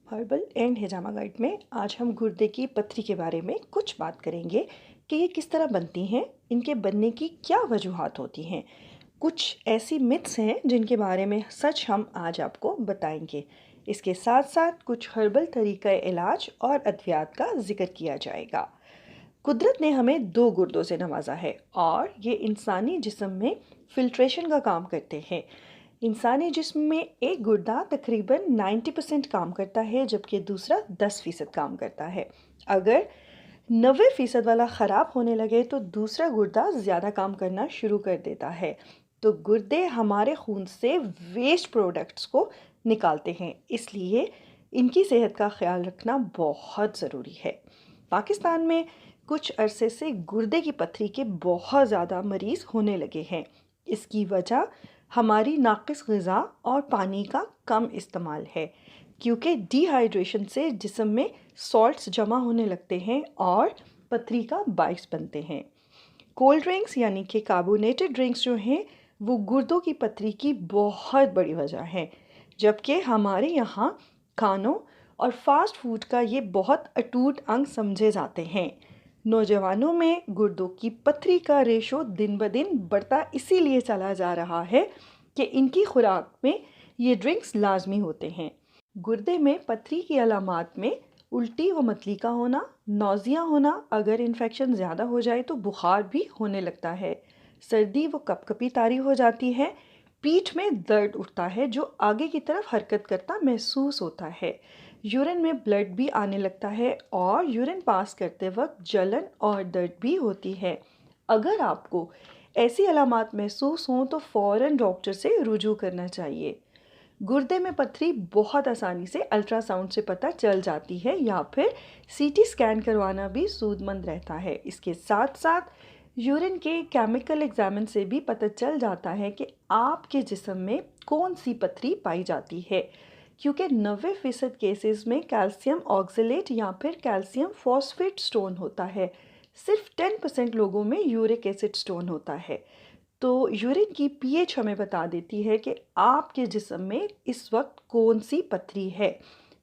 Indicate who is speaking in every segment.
Speaker 1: Herbal and hijama guide में आज हम गुर्दे की पथरी के बारे में कुछ बात करेंगे कि ये किस तरह बनती हैं, इनके बनने की क्या वजूहात होती हैं। कुछ ऐसी मिथ्स हैं जिनके बारे में सच हम आज आपको बताएंगे। इसके साथ साथ कुछ हर्बल तरीका इलाज और अद्वियात का जिक्र किया जाएगा। कुदरत ने हमें दो गुर्दों से नवाजा है और ये इंसानी जिस्म में फिल्ट्रेशन का काम करते हैं। इंसानी जिस्म में एक गुर्दा तकरीबन 90% काम करता है, जबकि दूसरा 10% काम करता है। अगर 90% वाला ख़राब होने लगे तो दूसरा गुर्दा ज़्यादा काम करना शुरू कर देता है। तो गुर्दे हमारे खून से वेस्ट प्रोडक्ट्स को निकालते हैं, इसलिए इनकी सेहत का ख्याल रखना बहुत ज़रूरी है। पाकिस्तान में कुछ अरसे से गुर्दे की पथरी के बहुत ज़्यादा मरीज़ होने लगे हैं। इसकी वजह हमारी नाक़िस ग़िज़ा और पानी का कम इस्तेमाल है, क्योंकि डिहाइड्रेशन से जिस्म में सॉल्ट्स जमा होने लगते हैं और पथरी का बाइस बनते हैं। कोल्ड ड्रिंक्स यानी कि कार्बोनेटेड ड्रिंक्स जो हैं वो गुर्दों की पथरी की बहुत बड़ी वजह है, जबकि हमारे यहाँ खानों और फास्ट फूड का ये बहुत अटूट अंग समझे जाते हैं। नौजवानों में गुर्दों की पथरी का रेशो दिन ब दिन बढ़ता इसीलिए चला जा रहा है कि इनकी खुराक में ये ड्रिंक्स लाजमी होते हैं। गुर्दे में पथरी की अलामात में उल्टी व मतली का होना, नौजिया होना, अगर इन्फेक्शन ज़्यादा हो जाए तो बुखार भी होने लगता है, सर्दी व कपकपी तारी हो जाती है, पीठ में दर्द उठता है जो आगे की तरफ हरकत करता महसूस होता है, यूरिन में ब्लड भी आने लगता है और यूरिन पास करते वक्त जलन और दर्द भी होती है। अगर आपको ऐसी अलामात महसूस हों तो फ़ौरन डॉक्टर से रुजू करना चाहिए। गुर्दे में पथरी बहुत आसानी से अल्ट्रासाउंड से पता चल जाती है या फिर सीटी स्कैन करवाना भी सूदमंद रहता है। इसके साथ साथ यूरिन के केमिकल एग्जामिन से भी पता चल जाता है कि आपके जिस्म में कौन सी पथरी पाई जाती है, क्योंकि 90% केसेस में कैल्शियम ऑक्सलेट या फिर कैल्शियम फॉस्फेट स्टोन होता है। सिर्फ 10% लोगों में यूरिक एसिड स्टोन होता है। तो यूरिन की पीएच हमें बता देती है कि आपके जिस्म में इस वक्त कौन सी पथरी है।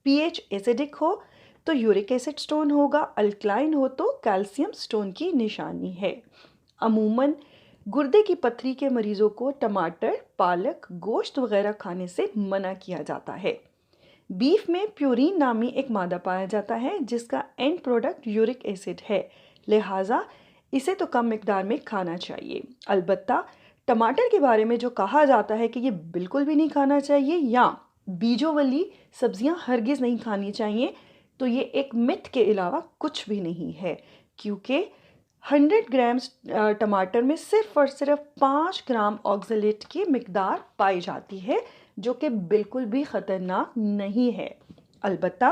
Speaker 1: पीएच एसिडिक हो तो यूरिक एसिड स्टोन होगा, अल्कलाइन हो तो कैल्शियम स्टोन की निशानी है। अमूमन गुर्दे की पथरी के मरीज़ों को टमाटर, पालक, गोश्त वगैरह खाने से मना किया जाता है। बीफ में प्यूरीन नामी एक मादा पाया जाता है जिसका एंड प्रोडक्ट यूरिक एसिड है, लिहाजा इसे तो कम मिकदार में खाना चाहिए। अलबत्ता टमाटर के बारे में जो कहा जाता है कि ये बिल्कुल भी नहीं खाना चाहिए या बीजों वाली सब्जियां हरगिज़ नहीं खानी चाहिए, तो ये एक मिथ के अलावा कुछ भी नहीं है, क्योंकि 100 ग्राम्स टमाटर में सिर्फ और सिर्फ 5 ग्राम ऑक्सलेट की मिकदार पाई जाती है, जो कि बिल्कुल भी ख़तरनाक नहीं है। अलबत्ता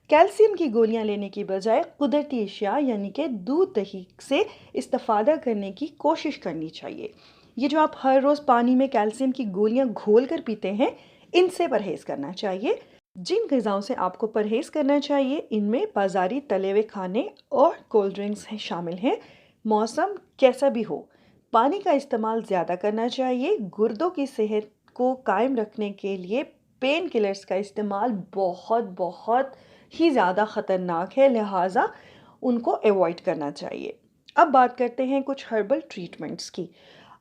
Speaker 1: कैल्शियम की गोलियां लेने की बजाय कुदरती अशिया यानी कि दूध दही से इस्तेफादा करने की कोशिश करनी चाहिए। ये जो आप हर रोज़ पानी में कैल्शियम की गोलियां घोल कर पीते हैं, इनसे परहेज़ करना चाहिए। जिन ग़िज़ाओं से आपको परहेज़ करना चाहिए इनमें बाज़ारी तले हुए खाने और कोल्ड ड्रिंक्स शामिल हैं। मौसम कैसा भी हो, पानी का इस्तेमाल ज़्यादा करना चाहिए। गुर्दों की सेहत को कायम रखने के लिए पेन किलर्स का इस्तेमाल बहुत बहुत ही ज़्यादा ख़तरनाक है, लिहाजा उनको अवॉइड करना चाहिए। अब बात करते हैं कुछ हर्बल ट्रीटमेंट्स की।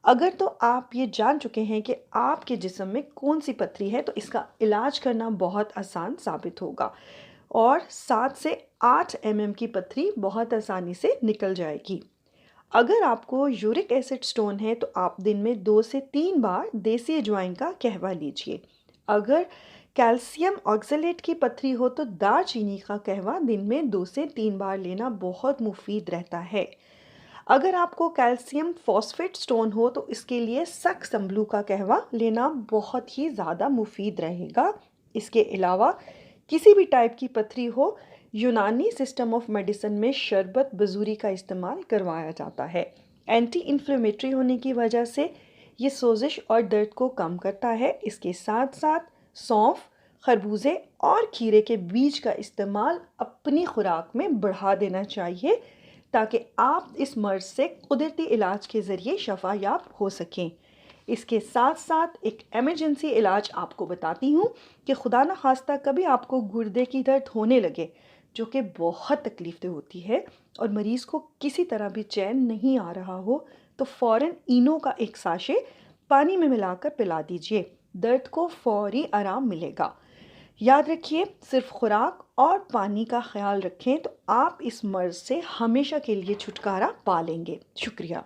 Speaker 1: अगर तो आप ये जान चुके हैं कि आपके जिस्म में कौन सी पथरी है, तो इसका इलाज करना बहुत आसान साबित होगा और 7 से 8 एमएम की पथरी बहुत आसानी से निकल जाएगी। अगर आपको यूरिक एसिड स्टोन है तो आप दिन में 2 से 3 बार देसी अजवाइन का कहवा लीजिए। अगर कैल्शियम ऑक्सलेट की पथरी हो तो दालचीनी का कहवा दिन में 2 से 3 बार लेना बहुत मुफीद रहता है। अगर आपको कैल्शियम फॉस्फेट स्टोन हो तो इसके लिए सख्त संभलू का कहवा लेना बहुत ही ज़्यादा मुफीद रहेगा। इसके अलावा किसी भी टाइप की पथरी हो, यूनानी सिस्टम ऑफ मेडिसिन में शरबत बजूरी का इस्तेमाल करवाया जाता है। एंटी इन्फ्लेमेटरी होने की वजह से ये सोजिश और दर्द को कम करता है। इसके साथ साथ सौंफ, खरबूजे और खीरे के बीज का इस्तेमाल अपनी खुराक में बढ़ा देना चाहिए, ताकि आप इस मर्ज़ से कुदरती इलाज के ज़रिए शफा याब हो सकें। اس کے ساتھ ساتھ ایک ایمرجنسی علاج آپ کو بتاتی ہوں کہ خدا نہ خواستہ کبھی آپ کو گردے کی درد ہونے لگے، جو کہ بہت تکلیف دہ ہوتی ہے، اور مریض کو کسی طرح بھی چین نہیں آ رہا ہو، تو فوراً اینو کا ایک ساشے پانی میں ملا کر پلا دیجئے، درد کو فوری آرام ملے گا۔ یاد رکھیے، صرف خوراک اور پانی کا خیال رکھیں تو آپ اس مرض سے ہمیشہ کے لیے چھٹکارا پا لیں گے۔ شکریہ۔